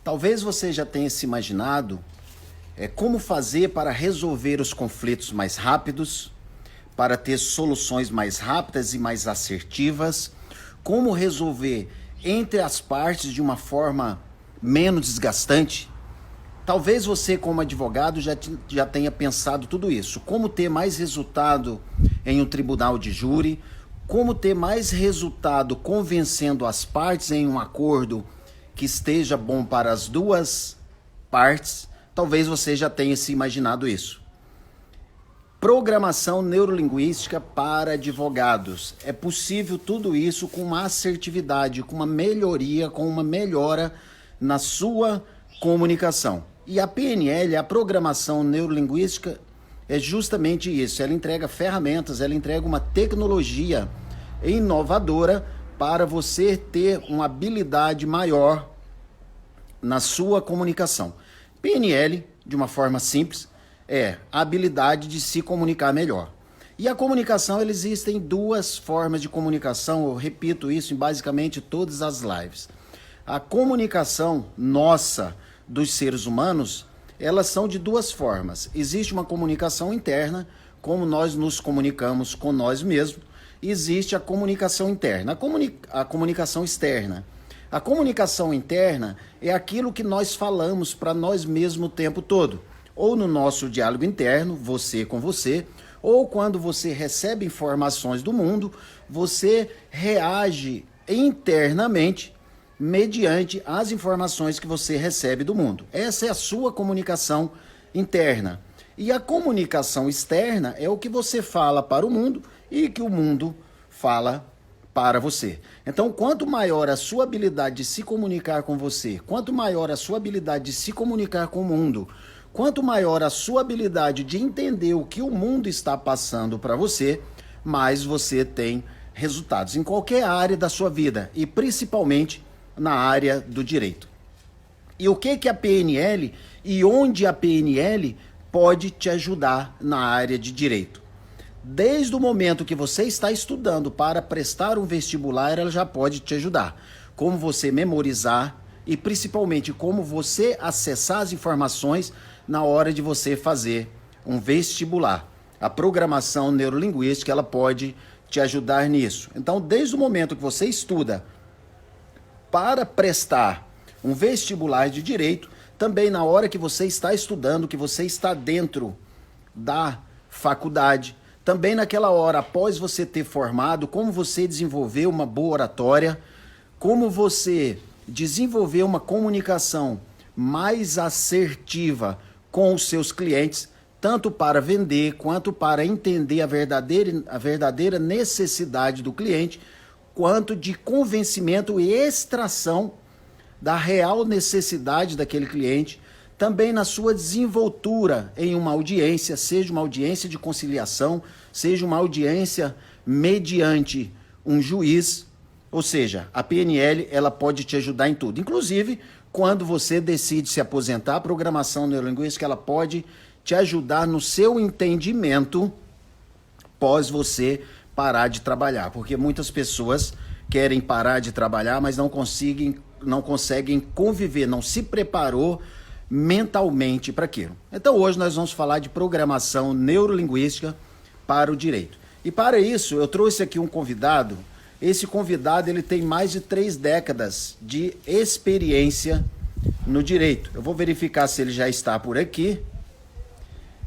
Talvez você já tenha se imaginado como fazer para resolver os conflitos mais rápidos, para ter soluções mais rápidas e mais assertivas, como resolver entre as partes de uma forma menos desgastante. Talvez você, como advogado, já tenha pensado tudo isso. Como ter mais resultado em um tribunal de júri, como ter mais resultado convencendo as partes em um acordo que esteja bom para as duas partes. Talvez você já tenha se imaginado isso. Programação neurolinguística para advogados. É possível tudo isso com uma assertividade, com uma melhoria, com uma melhora na sua comunicação. E a PNL, a programação neurolinguística, é justamente isso. Ela entrega ferramentas, ela entrega uma tecnologia inovadora para você ter uma habilidade maior na sua comunicação. PNL, de uma forma simples, é a habilidade de se comunicar melhor. E a comunicação, existem duas formas de comunicação, eu repito isso em basicamente todas as lives. A comunicação nossa, dos seres humanos, elas são de duas formas. Existe uma comunicação interna, como nós nos comunicamos com nós mesmos. Existe a comunicação interna, a comunicação externa. A comunicação interna é aquilo que nós falamos para nós mesmos o tempo todo. Ou no nosso diálogo interno, você com você, ou quando você recebe informações do mundo, você reage internamente mediante as informações que você recebe do mundo. Essa é a sua comunicação interna. E a comunicação externa é o que você fala para o mundo e que o mundo fala para você. Então, quanto maior a sua habilidade de se comunicar com você, quanto maior a sua habilidade de se comunicar com o mundo, quanto maior a sua habilidade de entender o que o mundo está passando para você, mais você tem resultados em qualquer área da sua vida e principalmente na área do direito. E o que é a PNL e onde a PNL pode te ajudar na área de direito? Desde o momento que você está estudando para prestar um vestibular, ela já pode te ajudar. Como você memorizar e principalmente como você acessar as informações na hora de você fazer um vestibular. A programação neurolinguística, ela pode te ajudar nisso. Então, desde o momento que você estuda para prestar um vestibular de direito, também na hora que você está estudando, que você está dentro da faculdade, também naquela hora, após você ter formado, como você desenvolver uma boa oratória, como você desenvolver uma comunicação mais assertiva com os seus clientes, tanto para vender quanto para entender a verdadeira necessidade do cliente, quanto de convencimento e extração da real necessidade daquele cliente, também na sua desenvoltura em uma audiência, seja uma audiência de conciliação, seja uma audiência mediante um juiz, ou seja, a PNL ela pode te ajudar em tudo. Inclusive, quando você decide se aposentar, a programação neurolinguística ela pode te ajudar no seu entendimento pós você parar de trabalhar, porque muitas pessoas querem parar de trabalhar, mas não conseguem conviver, não se preparou mentalmente para aquilo. Então hoje nós vamos falar de programação neurolinguística para o direito. E para isso eu trouxe aqui um convidado. Esse convidado ele tem mais de 3 décadas de experiência no direito. Eu vou verificar se ele já está por aqui.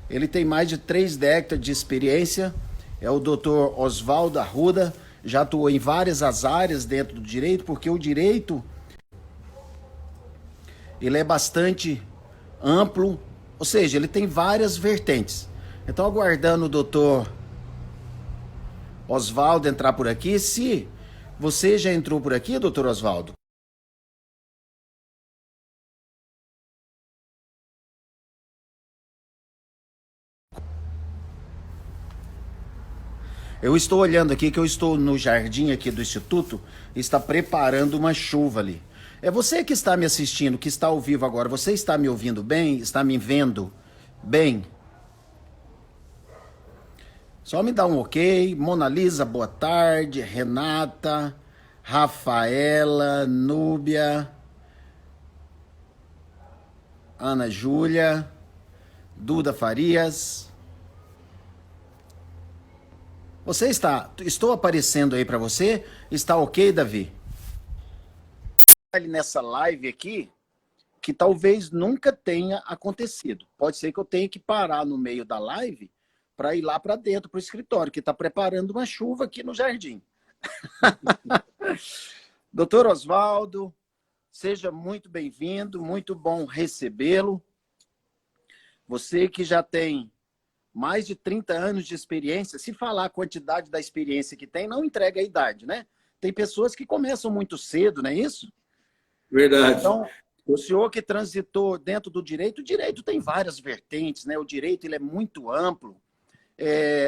Ele tem mais de 3 décadas de experiência. É o Dr. Oswaldo Arruda. Já atuou em várias as áreas dentro do direito, porque o direito ele é bastante amplo, ou seja, ele tem várias vertentes. Então, aguardando o doutor Oswaldo entrar por aqui. Se você já entrou por aqui, doutor Oswaldo? Eu estou olhando aqui, que eu estou no jardim aqui do Instituto, está preparando uma chuva ali. É você que está me assistindo, que está ao vivo agora, você está me ouvindo bem? Está me vendo bem? Só me dá um ok. Mona Lisa, boa tarde. Renata, Rafaela, Núbia, Ana Júlia, Duda Farias. Estou aparecendo aí para você? Está ok, Davi? Nessa live aqui, que talvez nunca tenha acontecido. Pode ser que eu tenha que parar no meio da live para ir lá para dentro, para o escritório, que está preparando uma chuva aqui no jardim. Doutor Oswaldo, seja muito bem-vindo, muito bom recebê-lo. Você que já tem mais de 30 anos de experiência, se falar a quantidade da experiência que tem, não entrega a idade, né? Tem pessoas que começam muito cedo, não é isso? Verdade. Então, o senhor que transitou dentro do direito, o direito tem várias vertentes, né? O direito ele é muito amplo.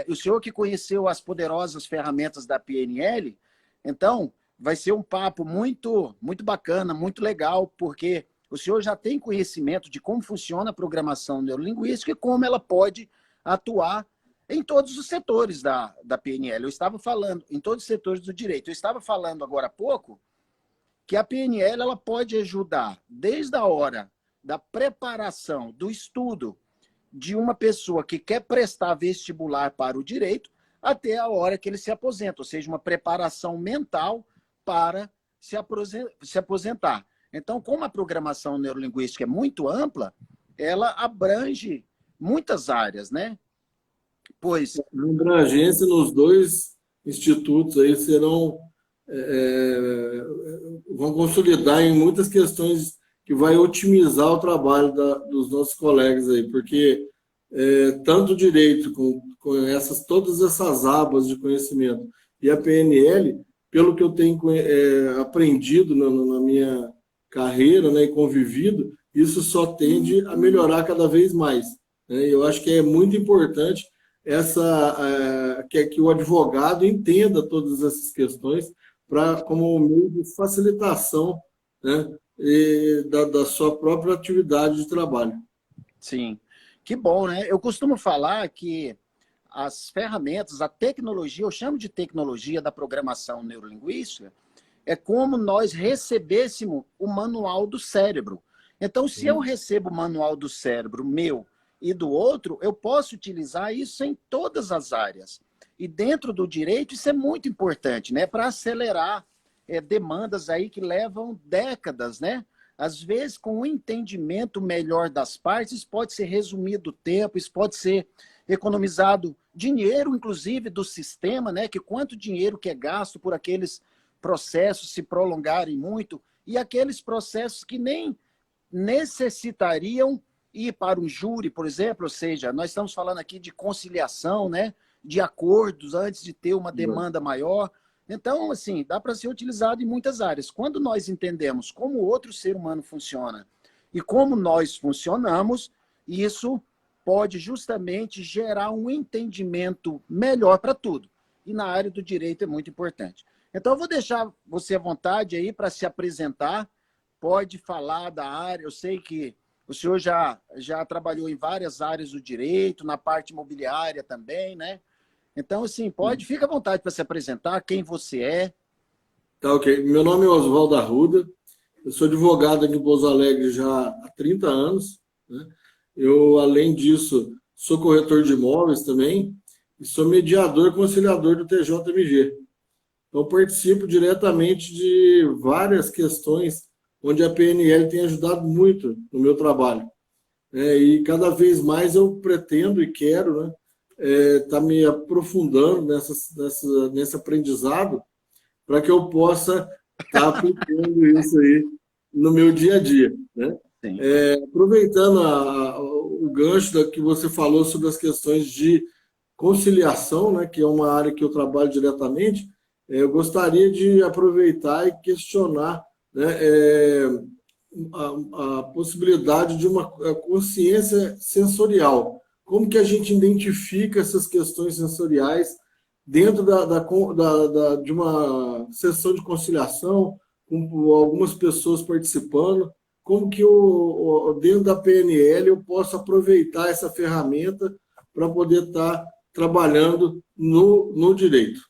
O senhor que conheceu as poderosas ferramentas da PNL, então vai ser um papo muito, muito bacana, muito legal, porque o senhor já tem conhecimento de como funciona a programação neurolinguística e como ela pode atuar em todos os setores da PNL. Eu estava falando, em todos os setores do direito. Eu estava falando agora há pouco que a PNL ela pode ajudar desde a hora da preparação, do estudo de uma pessoa que quer prestar vestibular para o direito até a hora que ele se aposenta, ou seja, uma preparação mental para se aposentar. Então, como a programação neurolinguística é muito ampla, ela abrange muitas áreas, né? Pois... A abrangência nos dois institutos aí vão consolidar em muitas questões que vai otimizar o trabalho dos nossos colegas aí, porque tanto o direito com todas essas abas de conhecimento e a PNL, pelo que eu tenho aprendido na minha carreira, né, e convivido, isso só tende a melhorar cada vez mais, né? Eu acho que é muito importante que o advogado entenda todas essas questões como um meio de facilitação, né, da sua própria atividade de trabalho. Sim, que bom, né? Eu costumo falar que as ferramentas, a tecnologia, eu chamo de tecnologia da programação neurolinguística, é como nós recebêssemos o manual do cérebro. Então, se eu recebo o manual do cérebro meu e do outro, eu posso utilizar isso em todas as áreas. E dentro do direito, isso é muito importante, né? Para acelerar demandas aí que levam décadas, né? Às vezes, com um entendimento melhor das partes, pode ser resumido o tempo, isso pode ser economizado dinheiro, inclusive, do sistema, né? Que quanto dinheiro que é gasto por aqueles processos se prolongarem muito, e aqueles processos que nem necessitariam ir para um júri, por exemplo, ou seja, nós estamos falando aqui de conciliação, né? De acordos antes de ter uma demanda maior. Então, assim, dá para ser utilizado em muitas áreas. Quando nós entendemos como o outro ser humano funciona e como nós funcionamos, isso pode justamente gerar um entendimento melhor para tudo. E na área do direito é muito importante. Então, eu vou deixar você à vontade aí para se apresentar. Pode falar da área. Eu sei que o senhor já trabalhou em várias áreas do direito, na parte imobiliária também, né? Então, assim, fica à vontade para se apresentar, quem você é. Tá, ok. Meu nome é Oswaldo Arruda, eu sou advogado aqui em Pouso Alegre já há 30 anos, né? Eu, além disso, sou corretor de imóveis também e sou mediador e conciliador do TJMG. Então, participo diretamente de várias questões onde a PNL tem ajudado muito no meu trabalho. E cada vez mais eu pretendo e quero, né, tá me aprofundando nesse aprendizado para que eu possa estar aplicando isso aí no meu dia a dia, né? Sim. Aproveitando o gancho que você falou sobre as questões de conciliação, né, que é uma área que eu trabalho diretamente, eu gostaria de aproveitar e questionar, né, a possibilidade de uma consciência sensorial. Como que a gente identifica essas questões sensoriais dentro de uma sessão de conciliação, com algumas pessoas participando? Como que dentro da PNL eu posso aproveitar essa ferramenta para poder estar trabalhando no direito?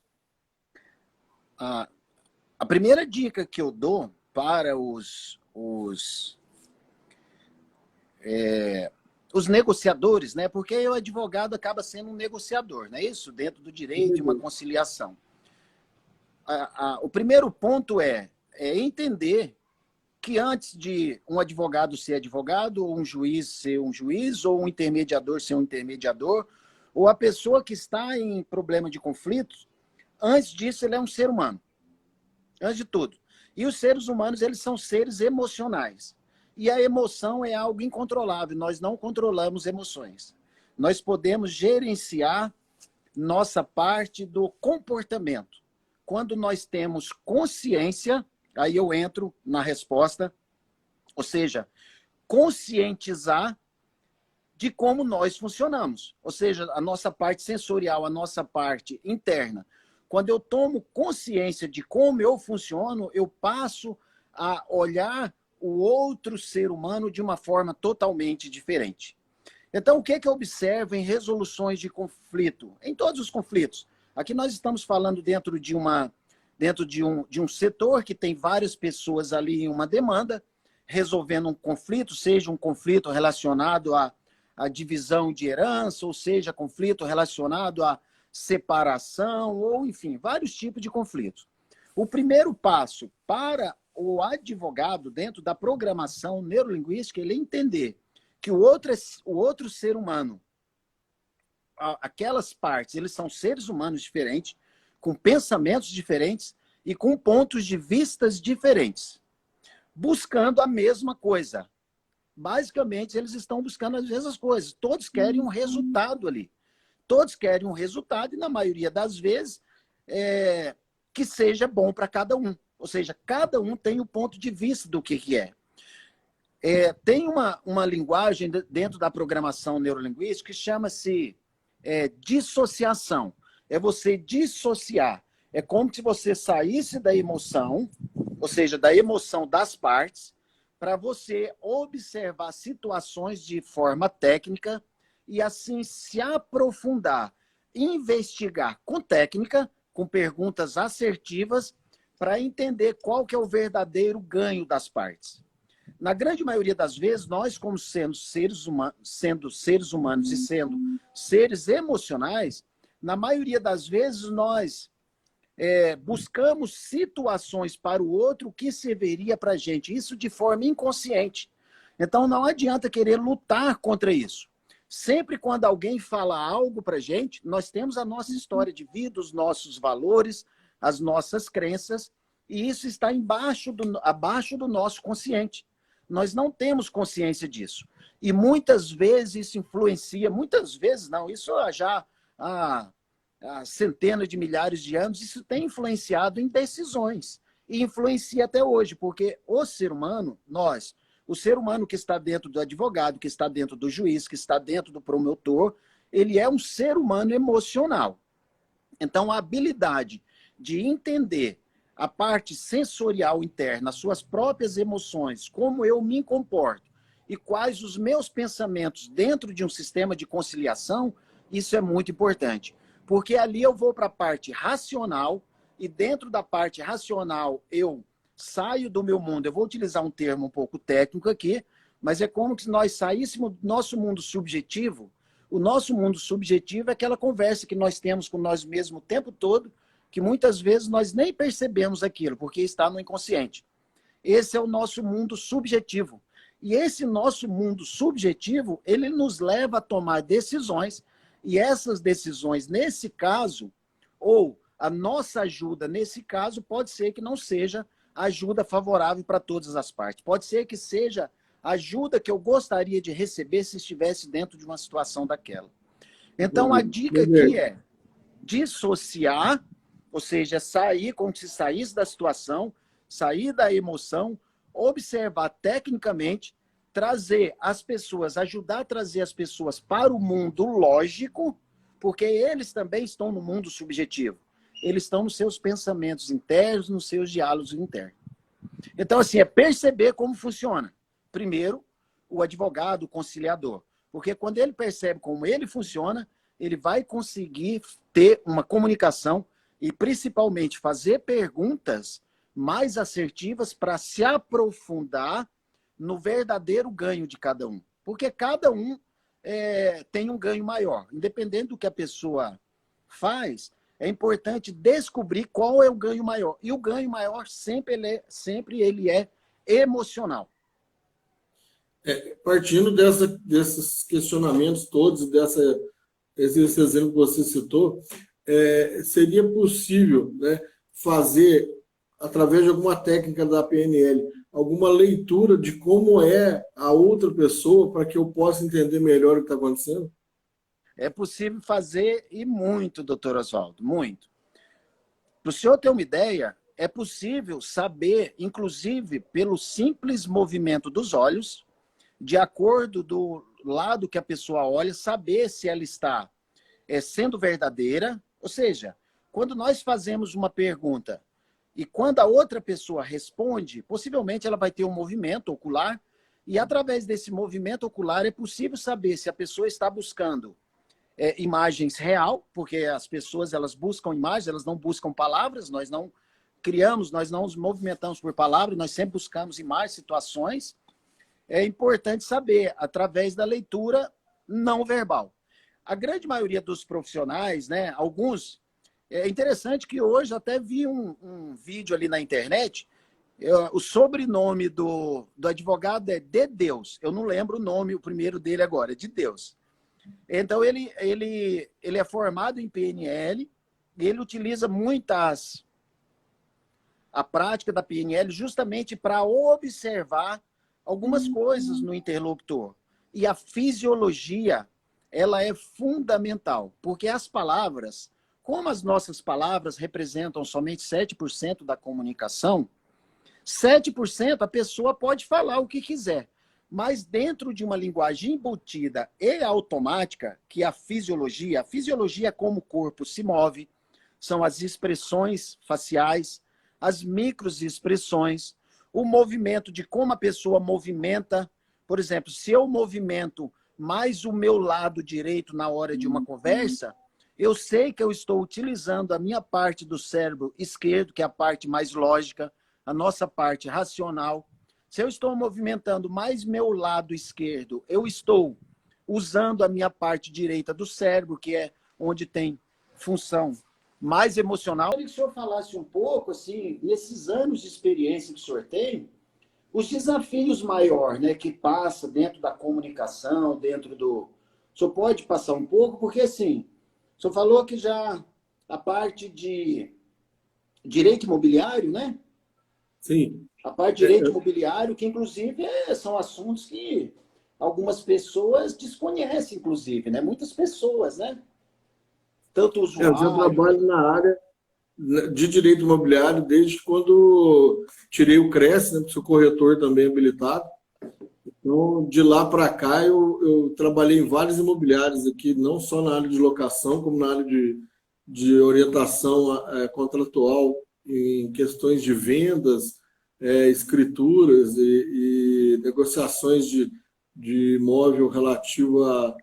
A primeira dica que eu dou para os negociadores, né? Porque o advogado acaba sendo um negociador, não é isso? Dentro do direito de uma conciliação. O primeiro ponto é entender que antes de um advogado ser advogado, ou um juiz ser um juiz, ou um intermediador ser um intermediador, ou a pessoa que está em problema de conflitos, antes disso ele é um ser humano. Antes de tudo. E os seres humanos, eles são seres emocionais. E a emoção é algo incontrolável. Nós não controlamos emoções. Nós podemos gerenciar nossa parte do comportamento. Quando nós temos consciência, aí eu entro na resposta, ou seja, conscientizar de como nós funcionamos. Ou seja, a nossa parte sensorial, a nossa parte interna. Quando eu tomo consciência de como eu funciono, eu passo a olhar o outro ser humano de uma forma totalmente diferente. Então, o que eu observo em resoluções de conflito? Em todos os conflitos. Aqui nós estamos falando dentro de um setor que tem várias pessoas ali em uma demanda, resolvendo um conflito, seja um conflito relacionado à divisão de herança, ou seja, conflito relacionado à separação, ou enfim, vários tipos de conflitos. O primeiro passo para o advogado, dentro da programação neurolinguística, ele entender que o outro ser humano, aquelas partes, eles são seres humanos diferentes, com pensamentos diferentes e com pontos de vistas diferentes, buscando a mesma coisa. Basicamente, eles estão buscando as mesmas coisas. Todos querem um resultado ali. Todos querem um resultado e, na maioria das vezes, que seja bom para cada um. Ou seja, cada um tem o ponto de vista do que é. Tem uma linguagem dentro da programação neurolinguística que chama-se dissociação. É você dissociar. É como se você saísse da emoção, ou seja, da emoção das partes, para você observar situações de forma técnica e assim se aprofundar, investigar com técnica, com perguntas assertivas, para entender qual que é o verdadeiro ganho das partes. Na grande maioria das vezes, nós, como sendo seres humanos e sendo seres emocionais, na maioria das vezes nós buscamos situações para o outro que serviria para a gente, isso de forma inconsciente. Então não adianta querer lutar contra isso. Sempre quando alguém fala algo para a gente, nós temos a nossa história de vida, os nossos valores, as nossas crenças, e isso está abaixo do nosso consciente. Nós não temos consciência disso. E muitas vezes isso influencia, muitas vezes não, isso já há centenas de milhares de anos, isso tem influenciado em decisões. E influencia até hoje, porque o ser humano, o ser humano que está dentro do advogado, que está dentro do juiz, que está dentro do promotor, ele é um ser humano emocional. Então, a habilidade de entender a parte sensorial interna, as suas próprias emoções, como eu me comporto e quais os meus pensamentos dentro de um sistema de conciliação, isso é muito importante. Porque ali eu vou para a parte racional e dentro da parte racional eu saio do meu mundo. Eu vou utilizar um termo um pouco técnico aqui, mas é como se nós saíssemos do nosso mundo subjetivo. O nosso mundo subjetivo é aquela conversa que nós temos com nós mesmos o tempo todo, que muitas vezes nós nem percebemos aquilo, porque está no inconsciente. Esse é o nosso mundo subjetivo. E esse nosso mundo subjetivo, ele nos leva a tomar decisões, e essas decisões, nesse caso, ou a nossa ajuda, nesse caso, pode ser que não seja ajuda favorável para todas as partes. Pode ser que seja ajuda que eu gostaria de receber se estivesse dentro de uma situação daquela. Então, a dica aqui é dissociar, ou seja, sair como se saísse da situação, sair da emoção, observar tecnicamente, trazer as pessoas, ajudar a trazer as pessoas para o mundo lógico, porque eles também estão no mundo subjetivo. Eles estão nos seus pensamentos internos, nos seus diálogos internos. Então, assim, é perceber como funciona. Primeiro, o advogado, o conciliador. Porque quando ele percebe como ele funciona, ele vai conseguir ter uma comunicação e, principalmente, fazer perguntas mais assertivas para se aprofundar no verdadeiro ganho de cada um. porque cada um tem um ganho maior. Independente do que a pessoa faz, é importante descobrir qual é o ganho maior. E o ganho maior sempre ele é emocional. Partindo desses questionamentos todos, esse exemplo que você citou, seria possível, né, fazer, através de alguma técnica da PNL, alguma leitura de como é a outra pessoa para que eu possa entender melhor o que está acontecendo? É possível fazer e muito, doutor Oswaldo, muito. Para o senhor ter uma ideia, é possível saber, inclusive pelo simples movimento dos olhos, de acordo do lado que a pessoa olha, saber se ela está sendo verdadeira. Ou seja, quando nós fazemos uma pergunta e quando a outra pessoa responde, possivelmente ela vai ter um movimento ocular e através desse movimento ocular é possível saber se a pessoa está buscando imagens real, porque as pessoas elas buscam imagens, elas não buscam palavras, nós não criamos, nós não nos movimentamos por palavras, nós sempre buscamos imagens, situações. É importante saber através da leitura não verbal. A grande maioria dos profissionais, né, alguns, é interessante que hoje até vi um vídeo ali na internet, o sobrenome do advogado é de Deus, eu não lembro o nome, o primeiro dele agora, é de Deus. Então, ele é formado em PNL, e ele utiliza a prática da PNL justamente para observar algumas coisas no interlocutor. E a fisiologia, ela é fundamental, porque as palavras, como as nossas palavras representam somente 7% da comunicação, 7% a pessoa pode falar o que quiser. Mas dentro de uma linguagem embutida e automática, que a fisiologia é como o corpo se move, são as expressões faciais, as microexpressões, o movimento de como a pessoa movimenta. Por exemplo, se eu movimento mais o meu lado direito na hora de uma conversa, eu sei que eu estou utilizando a minha parte do cérebro esquerdo, que é a parte mais lógica, a nossa parte racional. Se eu estou movimentando mais meu lado esquerdo, eu estou usando a minha parte direita do cérebro, que é onde tem função mais emocional. Eu queria que o senhor falasse um pouco, assim, nesses anos de experiência que o senhor tem, os desafios maiores, né, que passa dentro da comunicação, dentro do... O senhor pode passar um pouco? Porque, assim, o senhor falou que já a parte de direito imobiliário, né? Sim. A parte de direito imobiliário, que inclusive são assuntos que algumas pessoas desconhecem, inclusive, né? Muitas pessoas, né? Tanto Eu já usuário... trabalho na área de direito imobiliário desde quando tirei o CRES, né? Sou corretor também habilitado. Então, de lá para cá, eu trabalhei em vários imobiliários aqui, não só na área de locação, como na área de orientação contratual em questões de vendas, escrituras e negociações de imóvel relativo a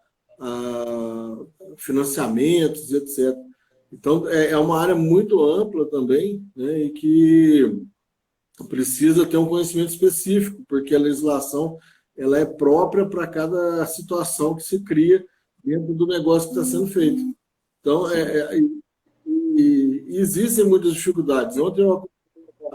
financiamentos, etc. Então, é uma área muito ampla também, né, e que precisa ter um conhecimento específico, porque a legislação ela é própria para cada situação que se cria dentro do negócio que está sendo feito. Então, existem muitas dificuldades. Ontem eu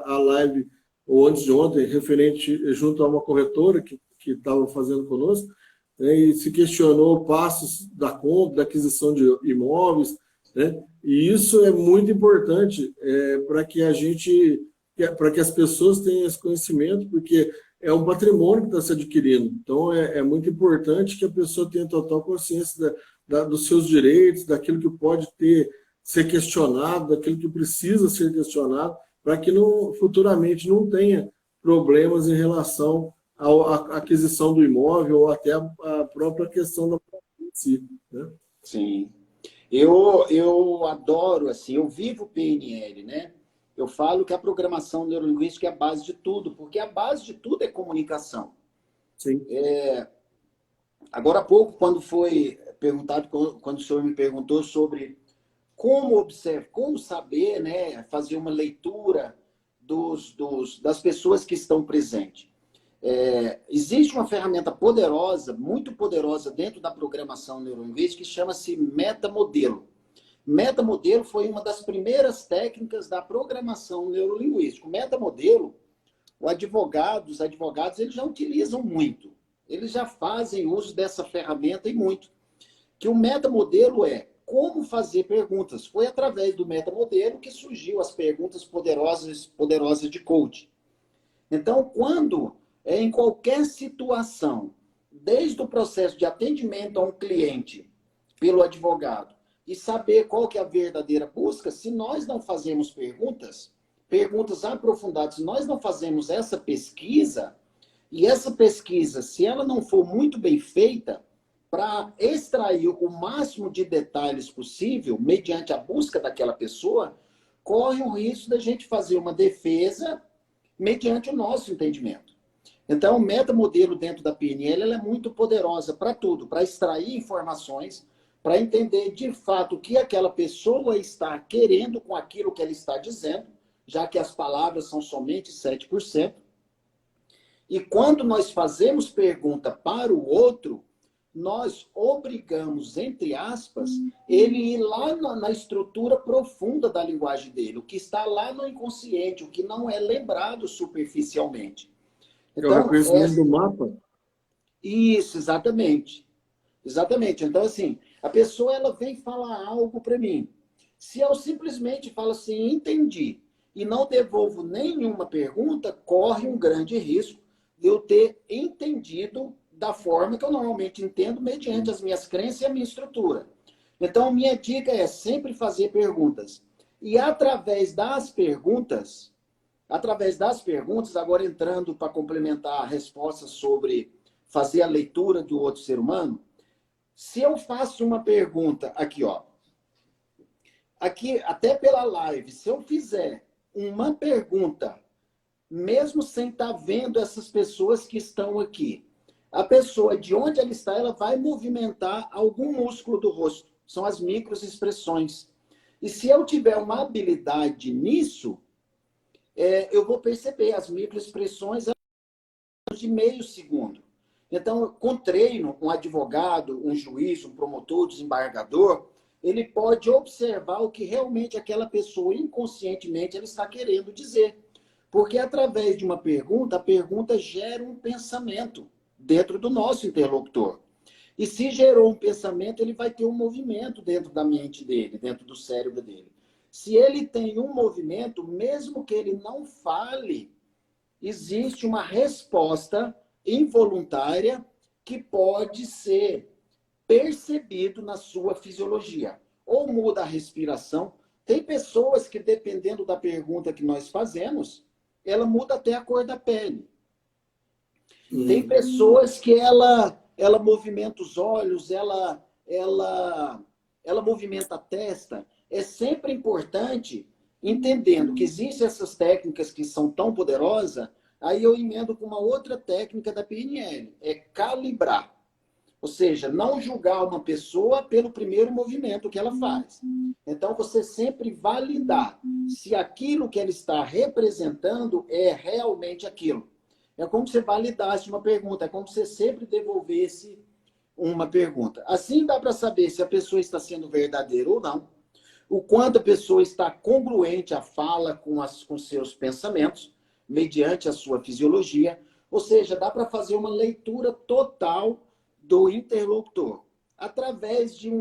a live, ou antes de ontem, referente junto a uma corretora que estava fazendo conosco, né, e se questionou passos da compra, da aquisição de imóveis, né, e isso é muito importante para que para que as pessoas tenham esse conhecimento, porque é um patrimônio que está se adquirindo. Então, é muito importante que a pessoa tenha total consciência dos seus direitos, daquilo que pode ser questionado, daquilo que precisa ser questionado, para que futuramente não tenha problemas em relação à aquisição do imóvel ou até a própria questão da propriedade em si, né? Sim. Eu adoro, assim, eu vivo PNL, né? Eu falo que a programação neurolinguística é a base de tudo, porque a base de tudo é comunicação. Sim. Agora há pouco, quando foi perguntado, quando o senhor me perguntou sobre como observar, como saber, né, fazer uma leitura das pessoas que estão presentes. Existe uma ferramenta poderosa, muito poderosa dentro da programação neurolinguística que chama-se metamodelo. Metamodelo foi uma das primeiras técnicas da programação neurolinguística. O metamodelo, os advogados eles já utilizam muito. Eles já fazem uso dessa ferramenta e muito. Que o metamodelo é como fazer perguntas. Foi através do metamodelo que surgiu as perguntas poderosas de coaching. Então, quando em qualquer situação, desde o processo de atendimento a um cliente pelo advogado, e saber qual que é a verdadeira busca, se nós não fazemos perguntas aprofundadas, se nós não fazemos essa pesquisa, e essa pesquisa, se ela não for muito bem feita, para extrair o máximo de detalhes possível, mediante a busca daquela pessoa, corre o risco da gente fazer uma defesa mediante o nosso entendimento. Então, o metamodelo dentro da PNL ela é muito poderosa para tudo, para extrair informações, para entender de fato o que aquela pessoa está querendo com aquilo que ela está dizendo, já que as palavras são somente 7%. E quando nós fazemos pergunta para o outro, nós obrigamos, entre aspas, ele ir lá na estrutura profunda da linguagem dele, o que está lá no inconsciente, o que não é lembrado superficialmente. Então, é o reconhecimento do mapa? Isso, exatamente. Exatamente. Então, assim, a pessoa ela vem falar algo para mim. Se eu simplesmente falo assim, entendi, e não devolvo nenhuma pergunta, corre um grande risco de eu ter entendido da forma que eu normalmente entendo, mediante as minhas crenças e a minha estrutura. Então, minha dica é sempre fazer perguntas. E através das perguntas, agora entrando para complementar a resposta sobre fazer a leitura do outro ser humano, se eu faço uma pergunta aqui, ó, aqui até pela live, se eu fizer uma pergunta, mesmo sem estar vendo essas pessoas que estão aqui, a pessoa, de onde ela está, ela vai movimentar algum músculo do rosto. São as microexpressões. E se eu tiver uma habilidade nisso, eu vou perceber as microexpressões de meio segundo. Então, com treino, um advogado, um juiz, um promotor, um desembargador, ele pode observar o que realmente aquela pessoa, inconscientemente, ela está querendo dizer. Porque através de uma pergunta, a pergunta gera um pensamento dentro do nosso interlocutor. E se gerou um pensamento, ele vai ter um movimento dentro da mente dele, dentro do cérebro dele. Se ele tem um movimento, mesmo que ele não fale, existe uma resposta involuntária que pode ser percebido na sua fisiologia. Ou muda a respiração. Tem pessoas que, dependendo da pergunta que nós fazemos, ela muda até a cor da pele. Tem pessoas que ela movimenta os olhos, ela movimenta a testa. É sempre importante, entendendo que existem essas técnicas que são tão poderosas, aí eu emendo com uma outra técnica da PNL, é calibrar. Ou seja, não julgar uma pessoa pelo primeiro movimento que ela faz. Então, você sempre validar se aquilo que ela está representando é realmente aquilo. É como se você validasse uma pergunta, é como se você sempre devolvesse uma pergunta. Assim dá para saber se a pessoa está sendo verdadeira ou não, o quanto a pessoa está congruente à fala com seus pensamentos, mediante a sua fisiologia. Ou seja, dá para fazer uma leitura total do interlocutor. Através de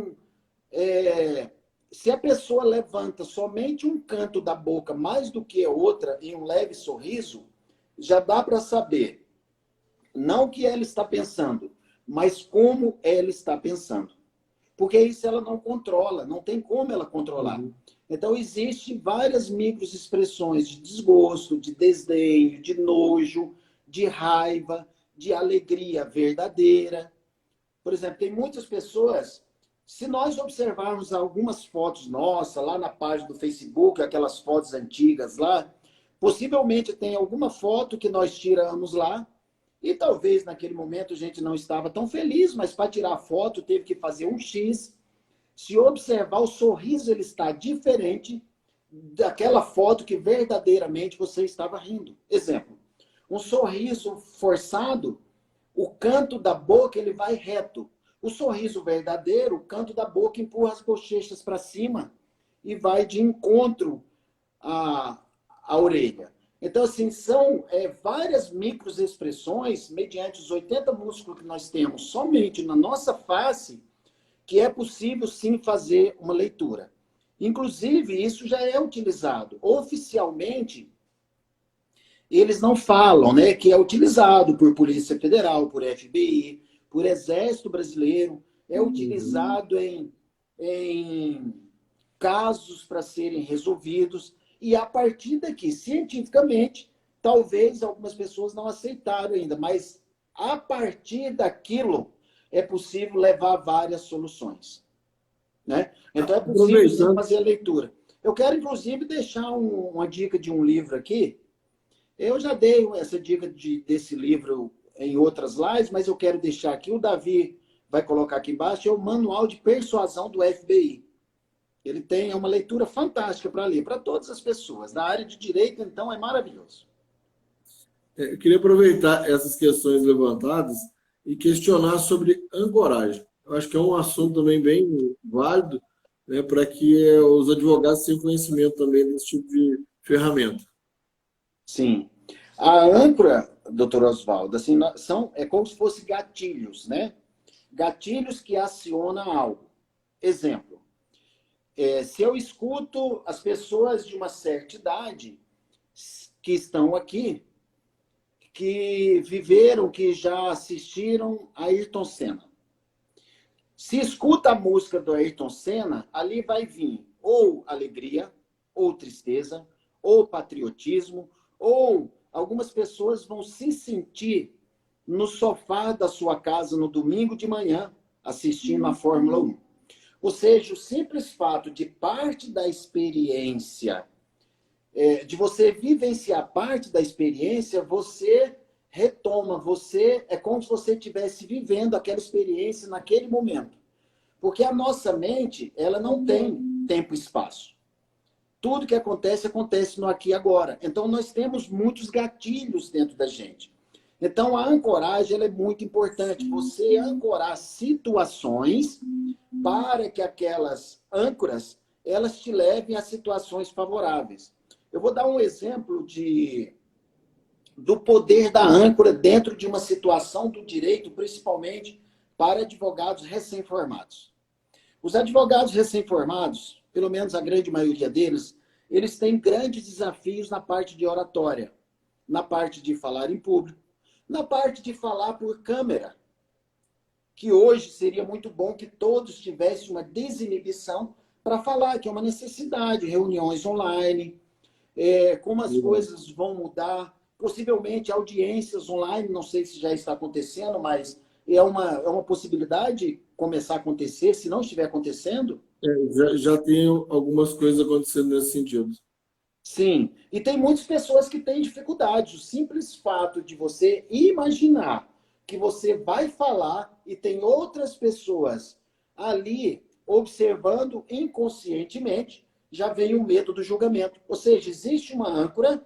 se a pessoa levanta somente um canto da boca mais do que a outra em um leve sorriso, já dá para saber, não o que ela está pensando, mas como ela está pensando. Porque isso ela não controla, não tem como ela controlar. Então, existem várias microexpressões de desgosto, de desdém, de nojo, de raiva, de alegria verdadeira. Por exemplo, tem muitas pessoas, se nós observarmos algumas fotos nossas lá na página do Facebook, aquelas fotos antigas lá, possivelmente tem alguma foto que nós tiramos lá e talvez naquele momento a gente não estava tão feliz, mas para tirar a foto teve que fazer um X. Se observar, o sorriso ele está diferente daquela foto que verdadeiramente você estava rindo. Exemplo, um sorriso forçado, o canto da boca ele vai reto. O sorriso verdadeiro, o canto da boca empurra as bochechas para cima e vai de encontro à orelha. Então, assim, são várias microexpressões, mediante os 80 músculos que nós temos somente na nossa face, que é possível, sim, fazer uma leitura. Inclusive, isso já é utilizado. Oficialmente, eles não falam, né, que é utilizado por Polícia Federal, por FBI, por Exército Brasileiro, é utilizado em casos para serem resolvidos, e a partir daqui, cientificamente, talvez algumas pessoas não aceitaram ainda, mas a partir daquilo é possível levar várias soluções. Né? Então é possível sim fazer a leitura. Eu quero, inclusive, deixar uma dica de um livro aqui. Eu já dei essa dica desse livro em outras lives, mas eu quero deixar aqui. O Davi vai colocar aqui embaixo, é o Manual de Persuasão do FBI. Ele tem uma leitura fantástica para ler, para todas as pessoas. Da área de direito, então, é maravilhoso. Eu queria aproveitar essas questões levantadas e questionar sobre ancoragem. Eu acho que é um assunto também bem válido, né, para que os advogados tenham conhecimento também desse tipo de ferramenta. Sim. A âncora, doutor Oswaldo, assim, é como se fossem gatilhos, né? Gatilhos que acionam algo. Exemplo, se eu escuto as pessoas de uma certa idade que estão aqui, que viveram, que já assistiram a Ayrton Senna. Se escuta a música do Ayrton Senna, ali vai vir ou alegria, ou tristeza, ou patriotismo, ou algumas pessoas vão se sentir no sofá da sua casa no domingo de manhã, assistindo a Fórmula 1. Ou seja, o simples fato de parte da experiência, de você vivenciar parte da experiência, você retoma, é como se você estivesse vivendo aquela experiência naquele momento. Porque a nossa mente, ela não tem tempo e espaço. Tudo que acontece, acontece no aqui e agora. Então, nós temos muitos gatilhos dentro da gente. Então, a ancoragem ela é muito importante. Você ancorar situações para que aquelas âncoras elas te levem a situações favoráveis. Eu vou dar um exemplo do poder da âncora dentro de uma situação do direito, principalmente para advogados recém-formados. Os advogados recém-formados, pelo menos a grande maioria deles, eles têm grandes desafios na parte de oratória, na parte de falar em público, na parte de falar por câmera, que hoje seria muito bom que todos tivessem uma desinibição para falar, que é uma necessidade, reuniões online, como as coisas vão mudar, possivelmente audiências online, não sei se já está acontecendo, mas é uma possibilidade começar a acontecer, se não estiver acontecendo. Já tem algumas coisas acontecendo nesse sentido. Sim, e tem muitas pessoas que têm dificuldade. O simples fato de você imaginar que você vai falar e tem outras pessoas ali observando inconscientemente, já vem o medo do julgamento. Ou seja, existe uma âncora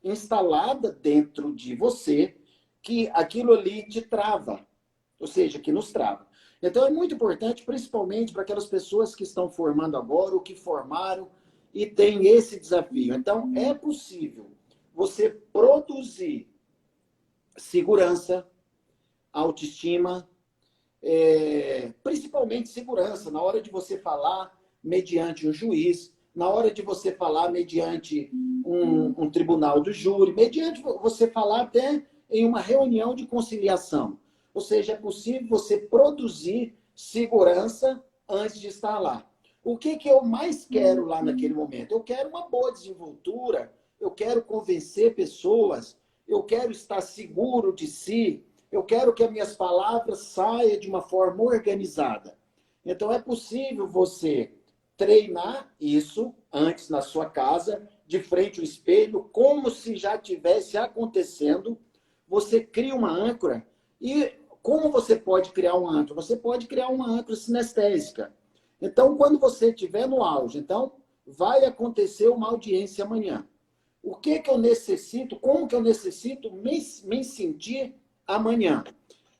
instalada dentro de você que aquilo ali te trava, ou seja, que nos trava. Então é muito importante, principalmente para aquelas pessoas que estão formando agora, ou que formaram e têm esse desafio. Então é possível você produzir segurança, autoestima, principalmente segurança, na hora de você falar mediante um juiz, na hora de você falar mediante um tribunal do júri, mediante você falar até em uma reunião de conciliação. Ou seja, é possível você produzir segurança antes de estar lá. O que eu mais quero lá naquele momento? Eu quero uma boa desenvoltura, eu quero convencer pessoas, eu quero estar seguro de si, eu quero que as minhas palavras saiam de uma forma organizada. Então, é possível você treinar isso antes na sua casa, de frente ao espelho, como se já tivesse acontecendo. Você cria uma âncora. E como você pode criar uma âncora? Você pode criar uma âncora sinestésica. Então, quando você estiver no auge, então, vai acontecer uma audiência amanhã. O que eu necessito, como que eu necessito me sentir amanhã?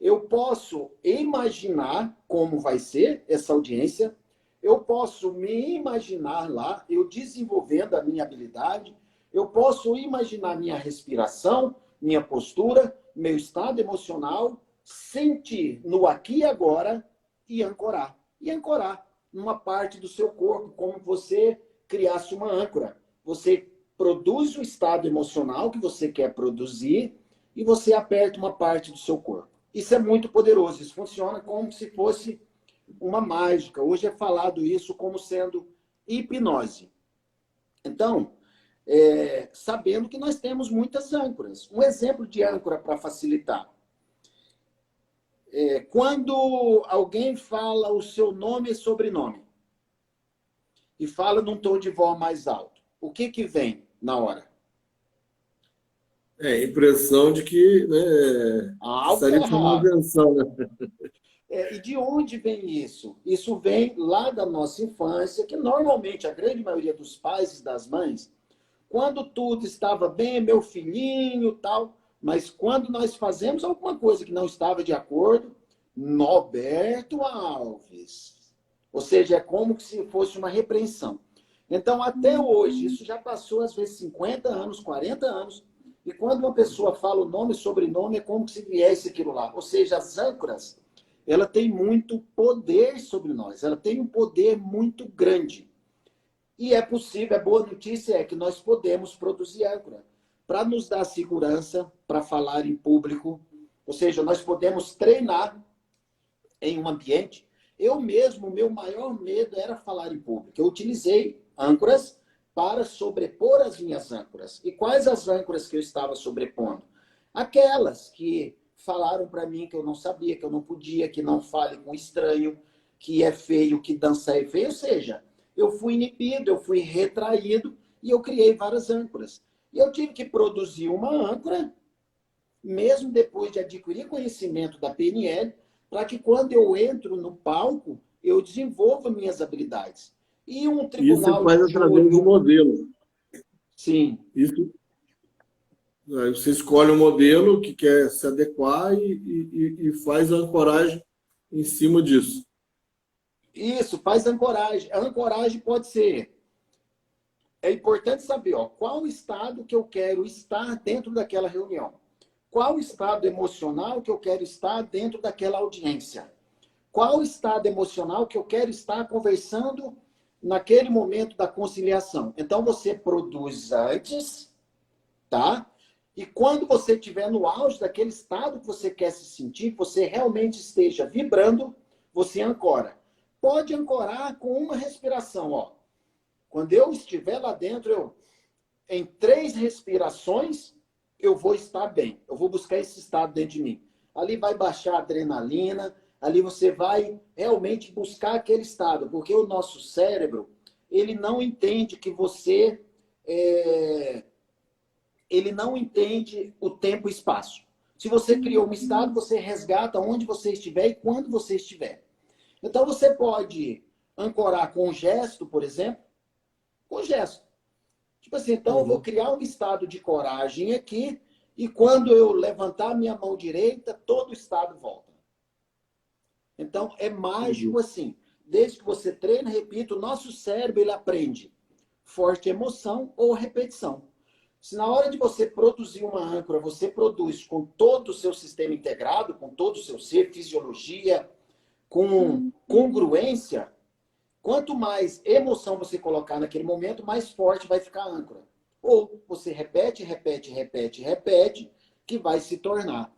Eu posso imaginar como vai ser essa audiência, eu posso me imaginar lá, eu desenvolvendo a minha habilidade, eu posso imaginar minha respiração, minha postura, meu estado emocional, sentir no aqui e agora e ancorar. E ancorar numa parte do seu corpo, como você criasse uma âncora. Você produz o estado emocional que você quer produzir e você aperta uma parte do seu corpo. Isso é muito poderoso, isso funciona como se fosse uma mágica. Hoje é falado isso como sendo hipnose. Então, sabendo que nós temos muitas âncoras. Um exemplo de âncora para facilitar. Quando alguém fala o seu nome e sobrenome e fala num tom de voz mais alto, o que vem na hora? Impressão de que, né, Algo está estaria chamando errado. atenção, né? E de onde vem isso? Isso vem lá da nossa infância, que normalmente a grande maioria dos pais e das mães, quando tudo estava bem, meu filhinho, tal, mas quando nós fazemos alguma coisa que não estava de acordo, Norberto Alves. Ou seja, é como se fosse uma repreensão. Então, até hoje, isso já passou às vezes 50 anos, 40 anos, e quando uma pessoa fala o nome e sobrenome, é como se viesse aquilo lá. Ou seja, as âncoras, ela tem muito poder sobre nós, ela tem um poder muito grande. E é possível, a boa notícia é que nós podemos produzir âncora para nos dar segurança, para falar em público. Ou seja, nós podemos treinar em um ambiente. Eu mesmo, o meu maior medo era falar em público. Eu utilizei âncoras para sobrepor as minhas âncoras. E quais as âncoras que eu estava sobrepondo? Aquelas que falaram para mim que eu não sabia, que eu não podia, que não fale com estranho, que é feio, que dança é feio. Ou seja, eu fui inibido, eu fui retraído e eu criei várias âncoras. E eu tive que produzir uma âncora, mesmo depois de adquirir conhecimento da PNL, para que quando eu entro no palco, eu desenvolva minhas habilidades. E um Isso você tribunal faz de através júri... do modelo. Sim. Isso, aí você escolhe um modelo que quer se adequar e faz a ancoragem em cima disso. Isso, faz ancoragem. A ancoragem pode ser... É importante saber, qual estado que eu quero estar dentro daquela reunião. Qual estado emocional que eu quero estar dentro daquela audiência. Qual estado emocional que eu quero estar conversando naquele momento da conciliação. Então, você produz antes, tá? E quando você estiver no auge daquele estado que você quer se sentir, que você realmente esteja vibrando, você ancora. Pode ancorar com uma respiração, ó. Quando eu estiver lá dentro, em 3 respirações, eu vou estar bem. Eu vou buscar esse estado dentro de mim. Ali vai baixar a adrenalina, ali você vai realmente buscar aquele estado, porque o nosso cérebro, ele não entende que você... ele não entende o tempo e espaço. Se você criou um estado, você resgata onde você estiver e quando você estiver. Então, você pode ancorar com gesto, por exemplo, com gesto. Tipo assim, então eu vou criar um estado de coragem aqui e quando eu levantar minha mão direita, todo o estado volta. Então, é mágico assim. Desde que você treina, repito, o nosso cérebro ele aprende forte emoção ou repetição. Se na hora de você produzir uma âncora, você produz com todo o seu sistema integrado, com todo o seu ser, fisiologia, com congruência, quanto mais emoção você colocar naquele momento, mais forte vai ficar a âncora. Ou você repete, repete, repete, repete, que vai se tornar.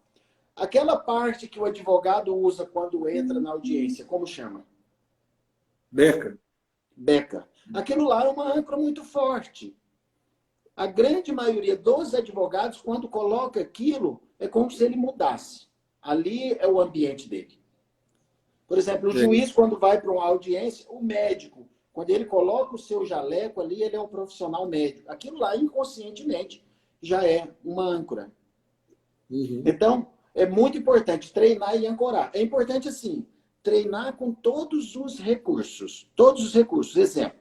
Aquela parte que o advogado usa quando entra na audiência, como chama? Beca. Beca. Aquilo lá é uma âncora muito forte. A grande maioria dos advogados, quando coloca aquilo, é como se ele mudasse. Ali é o ambiente dele. Por exemplo, o juiz, quando vai para uma audiência, o médico, quando ele coloca o seu jaleco ali, ele é um profissional médico. Aquilo lá, inconscientemente, já é uma âncora. Então, é muito importante treinar e ancorar. É importante, assim, treinar com todos os recursos. Todos os recursos. Exemplo,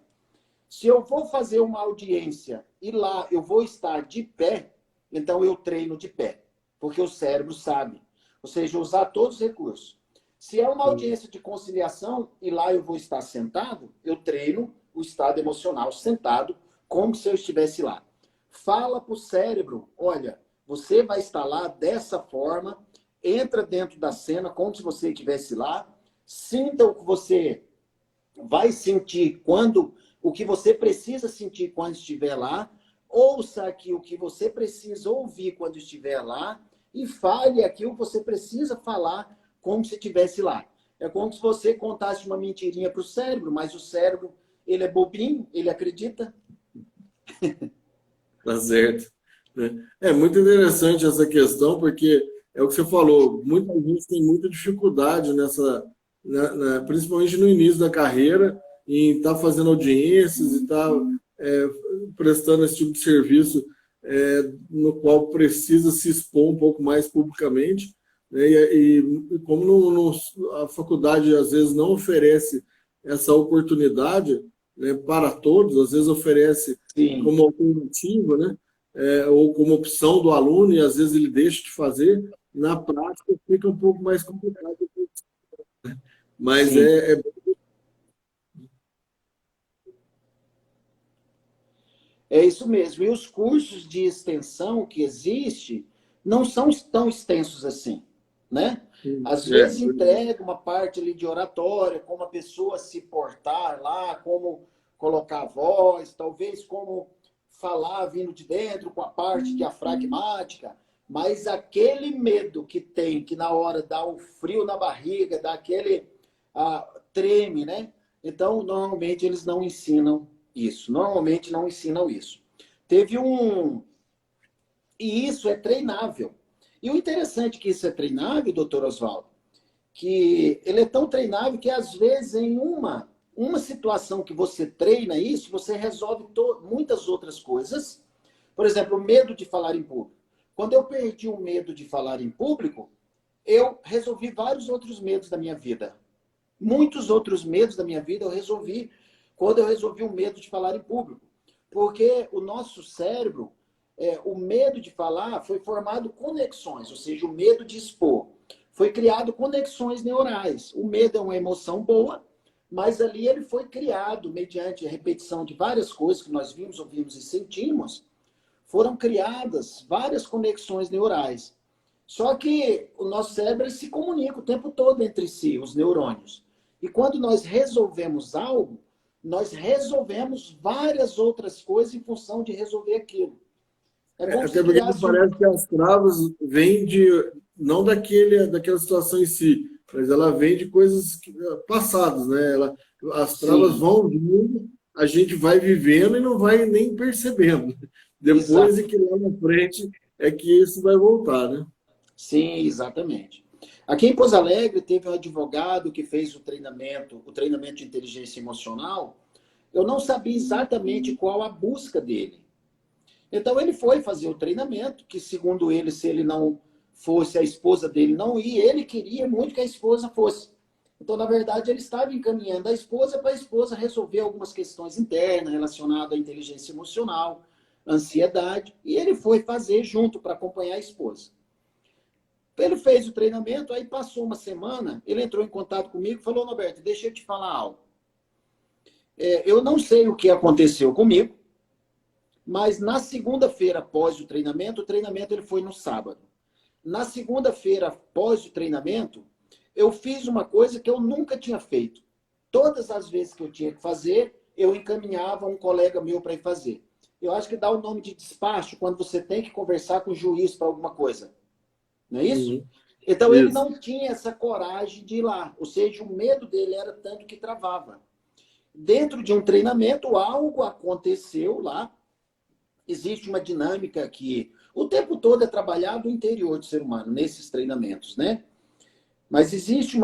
se eu vou fazer uma audiência e lá eu vou estar de pé, então eu treino de pé. Porque o cérebro sabe. Ou seja, usar todos os recursos. Se é uma audiência de conciliação e lá eu vou estar sentado, eu treino o estado emocional sentado, como se eu estivesse lá. Fala para o cérebro, olha, você vai estar lá dessa forma, entra dentro da cena como se você estivesse lá, sinta o que você vai sentir quando, o que você precisa sentir quando estiver lá, ouça aqui o que você precisa ouvir quando estiver lá e fale aqui o que você precisa falar como se estivesse lá. É como se você contasse uma mentirinha para o cérebro, mas o cérebro, ele é bobinho, ele acredita. Tá certo. Né? É muito interessante essa questão, porque é o que você falou, muita gente tem muita dificuldade principalmente no início da carreira, em estar fazendo audiências e estar prestando esse tipo de serviço no qual precisa se expor um pouco mais publicamente, né? E como a faculdade às vezes não oferece essa oportunidade, né, para todos, às vezes oferece Sim. como alternativa, né? Ou como opção do aluno, e às vezes ele deixa de fazer, na prática fica um pouco mais complicado. Mas Sim. É isso mesmo. E os cursos de extensão que existem não são tão extensos assim, né? Às vezes entrega uma parte ali de oratória, como a pessoa se portar lá, como colocar a voz, talvez como falar vindo de dentro com a parte diafragmática, mas aquele medo que tem, que na hora dá o frio na barriga, dá aquele treme, né? Então, normalmente eles não ensinam isso. Normalmente não ensinam isso. Teve um... E isso é treinável. E o interessante é que isso é treinável, doutor Oswaldo, que ele é tão treinável que, às vezes, em uma situação que você treina isso, você resolve muitas outras coisas. Por exemplo, o medo de falar em público. Quando eu perdi o medo de falar em público, eu resolvi vários outros medos da minha vida. Muitos outros medos da minha vida eu resolvi quando eu resolvi o medo de falar em público. Porque o nosso cérebro, o medo de falar foi formado conexões, ou seja, o medo de expor. Foi criado conexões neurais. O medo é uma emoção boa, mas ali ele foi criado mediante a repetição de várias coisas que nós vimos, ouvimos e sentimos, foram criadas várias conexões neurais. Só que o nosso cérebro se comunica o tempo todo entre si, os neurônios. E quando nós resolvemos algo, nós resolvemos várias outras coisas em função de resolver aquilo. É como Até se porque me criasse parece que as travas vêm não daquela situação em si, mas ela vem de coisas passadas, né? As travas Sim, vão vindo, a gente vai vivendo e não vai nem percebendo. Depois exato. é que lá na frente é que isso vai voltar, né? Sim, exatamente. Aqui em Pouso Alegre teve um advogado que fez o treinamento de inteligência emocional. Eu não sabia exatamente qual a busca dele. Então ele foi fazer o treinamento, que segundo ele, se ele não fosse, a esposa dele não ia, ele queria muito que a esposa fosse. Então, na verdade, ele estava encaminhando a esposa para a esposa resolver algumas questões internas relacionadas à inteligência emocional, ansiedade, e ele foi fazer junto para acompanhar a esposa. Ele fez o treinamento, aí passou uma semana, ele entrou em contato comigo e falou: Norberto, deixa eu te falar algo. Eu não sei o que aconteceu comigo, mas na segunda-feira após o treinamento ele foi no sábado. Na segunda-feira após o treinamento, eu fiz uma coisa que eu nunca tinha feito. Todas as vezes que eu tinha que fazer, eu encaminhava um colega meu para ir fazer. Eu acho que dá o nome de despacho quando você tem que conversar com o juiz para alguma coisa. Não é isso? Uhum. Então ele Isso. não tinha essa coragem de ir lá. Ou seja, o medo dele era tanto que travava. Dentro de um treinamento, algo aconteceu lá. Existe uma dinâmica que o tempo todo é trabalhado no interior do ser humano, nesses treinamentos, né? Mas existe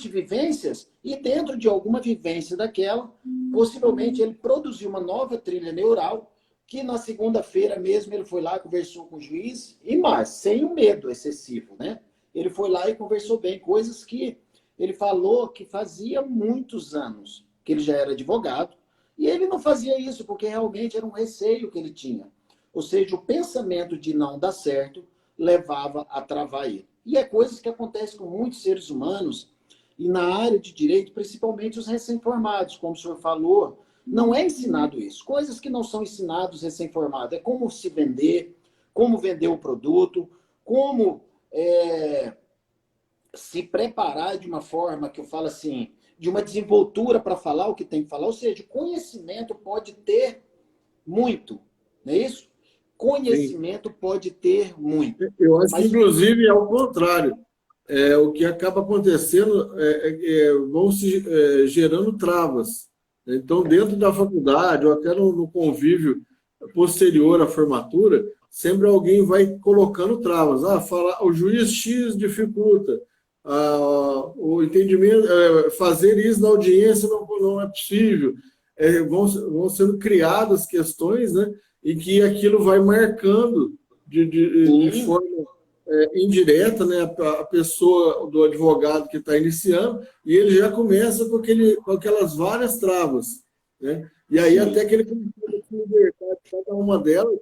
vivências, e dentro de alguma vivência daquela, possivelmente ele produziu uma nova trilha neural, que na segunda-feira mesmo ele foi lá, conversou com o juiz, e mais, sem o medo excessivo, né? Ele foi lá e conversou bem, coisas que ele falou que fazia muitos anos, que ele já era advogado, e ele não fazia isso, porque realmente era um receio que ele tinha. Ou seja, o pensamento de não dar certo, levava a travar ele. E é coisas que acontecem com muitos seres humanos, e na área de direito, principalmente os recém-formados, como o senhor falou, não é ensinado isso. Coisas que não são ensinadas recém-formados. É como se vender, como vender o produto, como se preparar de uma forma que eu falo assim, de uma desenvoltura para falar o que tem que falar. Ou seja, conhecimento pode ter muito, não é isso? Conhecimento pode ter muito. Eu acho que, Mas inclusive, é o contrário. O que acaba acontecendo vão se gerando travas. Então, dentro da faculdade, ou até no convívio posterior à formatura, sempre alguém vai colocando travas. O juiz X dificulta. O entendimento, fazer isso na audiência não é possível. Vão sendo criadas questões, né, em que aquilo vai marcando de forma indireta, né, a pessoa do advogado que está iniciando, e ele já começa com aquelas várias travas, né? E aí, sim, até que ele começa a se libertar de cada uma delas,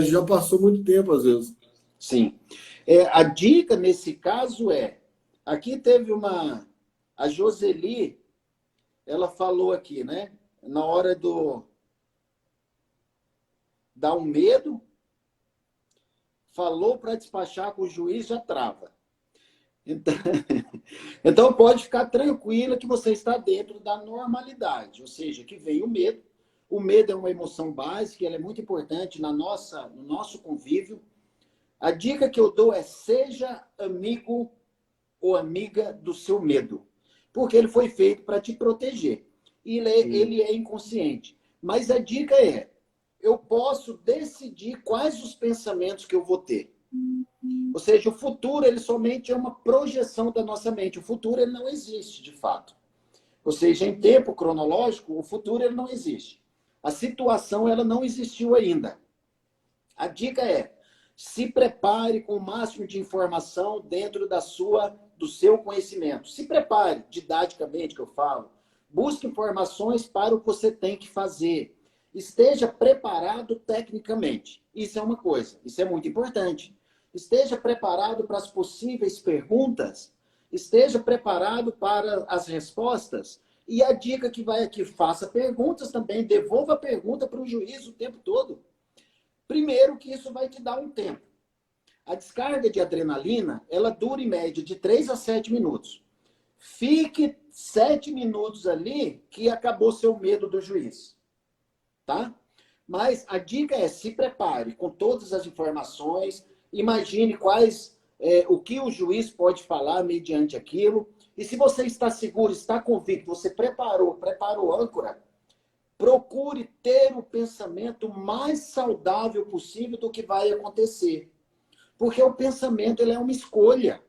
já passou muito tempo, às vezes. Sim. A dica nesse caso aqui teve a Joseli, ela falou aqui, né? Na hora dá um medo, falou para despachar com o juiz, já trava. Então pode ficar tranquila que você está dentro da normalidade, ou seja, que vem o medo. O medo é uma emoção básica, ela é muito importante no nosso convívio. A dica que eu dou seja amigo ou amiga do seu medo, porque ele foi feito para te proteger. E ele é inconsciente. Mas a dica eu posso decidir quais os pensamentos que eu vou ter. Ou seja, o futuro ele somente é uma projeção da nossa mente. O futuro ele não existe, de fato. Ou seja, em tempo cronológico, o futuro ele não existe. A situação ela não existiu ainda. A dica se prepare com o máximo de informação dentro do seu conhecimento. Se prepare, didaticamente, que eu falo. Busque informações para o que você tem que fazer. Esteja preparado tecnicamente. Isso é uma coisa, isso é muito importante. Esteja preparado para as possíveis perguntas. Esteja preparado para as respostas. E a dica que vai aqui, faça perguntas também. Devolva a pergunta para o juiz o tempo todo. Primeiro que isso vai te dar um tempo. A descarga de adrenalina, ela dura em média de 3 a 7 minutos. Fique 7 minutos ali que acabou seu medo do juiz. Tá? Mas a dica se prepare com todas as informações, imagine o que o juiz pode falar mediante aquilo. E se você está seguro, está convicto, você preparou âncora, procure ter o pensamento mais saudável possível do que vai acontecer. Porque o pensamento ele é uma escolha.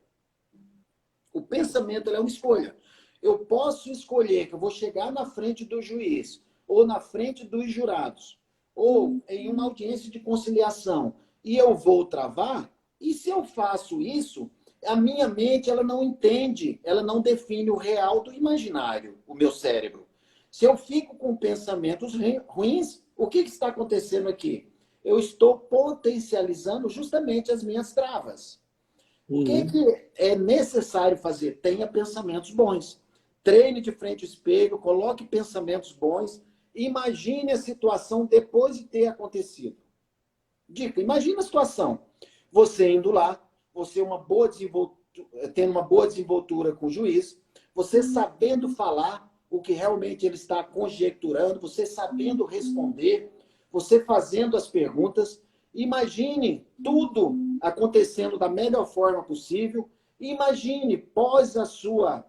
O pensamento ele é uma escolha. Eu posso escolher que eu vou chegar na frente do juiz, ou na frente dos jurados, ou em uma audiência de conciliação, e eu vou travar, e se eu faço isso, a minha mente ela não entende, ela não define o real do imaginário, o meu cérebro. Se eu fico com pensamentos ruins, o que está acontecendo aqui? Eu estou potencializando justamente as minhas travas. O que é necessário fazer? Tenha pensamentos bons. Treine de frente ao espelho, coloque pensamentos bons. Imagine a situação depois de ter acontecido. Dica, imagine a situação. Você indo lá, você tendo uma boa desenvoltura com o juiz, você sabendo falar o que realmente ele está conjecturando, você sabendo responder, você fazendo as perguntas. Imagine tudo acontecendo da melhor forma possível. Imagine, pós a sua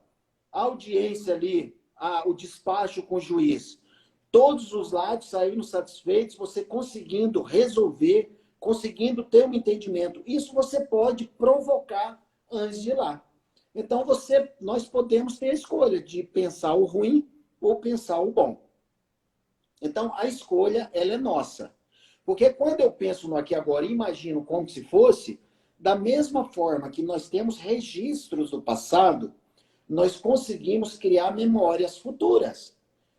audiência ali, o despacho com o juiz, todos os lados saindo satisfeitos, você conseguindo resolver, conseguindo ter um entendimento. Isso você pode provocar antes de ir lá. Então, nós podemos ter a escolha de pensar o ruim ou pensar o bom. Então, a escolha, ela é nossa. Porque quando eu penso no aqui e agora e imagino como se fosse, da mesma forma que nós temos registros do passado, nós conseguimos criar memórias futuras.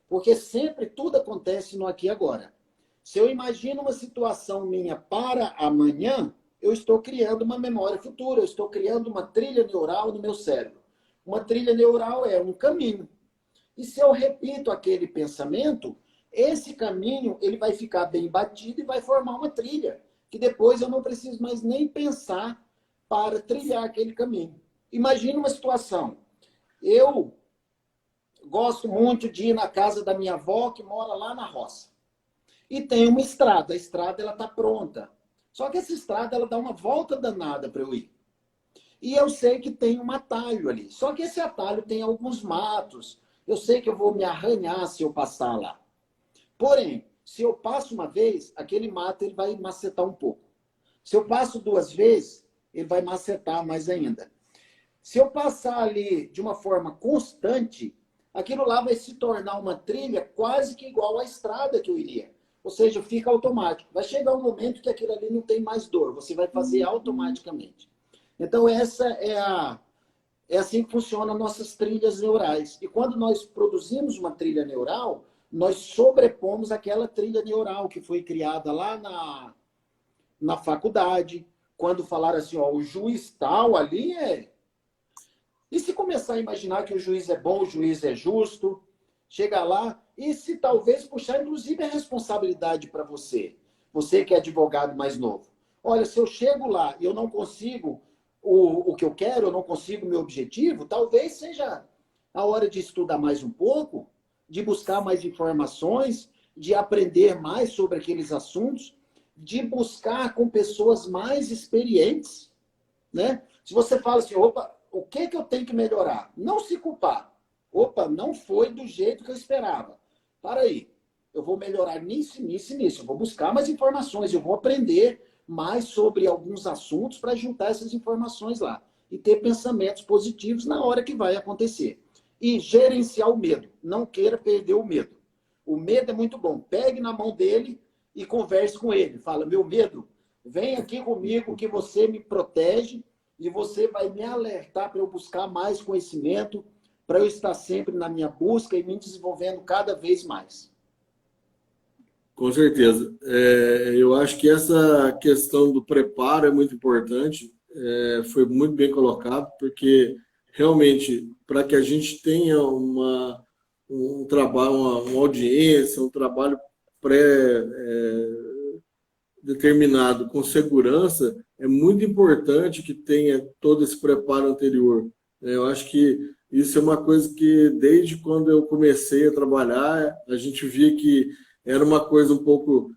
Porque sempre tudo acontece no aqui e agora. Se eu imagino uma situação minha para amanhã, eu estou criando uma memória futura, eu estou criando uma trilha neural no meu cérebro. Uma trilha neural é um caminho. E se eu repito aquele pensamento, esse caminho ele vai ficar bem batido e vai formar uma trilha, que depois eu não preciso mais nem pensar para trilhar aquele caminho. Imagina uma situação. Eu gosto muito de ir na casa da minha avó, que mora lá na roça. E tem uma estrada. A estrada ela está pronta. Só que essa estrada ela dá uma volta danada para eu ir. E eu sei que tem um atalho ali. Só que esse atalho tem alguns matos. Eu sei que eu vou me arranhar se eu passar lá. Porém, se eu passo uma vez, aquele mato ele vai macetar um pouco. Se eu passo 2 vezes, ele vai macetar mais ainda. Se eu passar ali de uma forma constante, aquilo lá vai se tornar uma trilha quase que igual à estrada que eu iria. Ou seja, fica automático. Vai chegar um momento que aquilo ali não tem mais dor. Você vai fazer automaticamente. Então, é assim que funcionam nossas trilhas neurais. E quando nós produzimos uma trilha neural, nós sobrepomos aquela trilha neural que foi criada lá na faculdade. Quando falaram assim, ó, o juiz tal ali é... E se começar a imaginar que o juiz é bom, o juiz é justo, chega lá, e se talvez puxar, inclusive, a responsabilidade para você, você que é advogado mais novo. Olha, se eu chego lá e eu não consigo o que eu quero, eu não consigo o meu objetivo, talvez seja a hora de estudar mais um pouco, de buscar mais informações, de aprender mais sobre aqueles assuntos, de buscar com pessoas mais experientes, né? Se você fala assim, opa, o que eu tenho que melhorar? Não se culpar. Opa, não foi do jeito que eu esperava. Para aí, eu vou melhorar nisso, nisso e nisso. Eu vou buscar mais informações, eu vou aprender mais sobre alguns assuntos para juntar essas informações lá. E ter pensamentos positivos na hora que vai acontecer. E gerenciar o medo. Não queira perder o medo. O medo é muito bom. Pegue na mão dele e converse com ele. Fala, meu medo, vem aqui comigo que você me protege e você vai me alertar para eu buscar mais conhecimento, para eu estar sempre na minha busca e me desenvolvendo cada vez mais. Com certeza. Eu acho que essa questão do preparo é muito importante. Foi muito bem colocado, porque realmente, para que a gente tenha um trabalho, uma audiência, um trabalho pré-determinado com segurança, é muito importante que tenha todo esse preparo anterior. Eu acho que isso é uma coisa que, desde quando eu comecei a trabalhar, a gente via que era uma coisa um pouco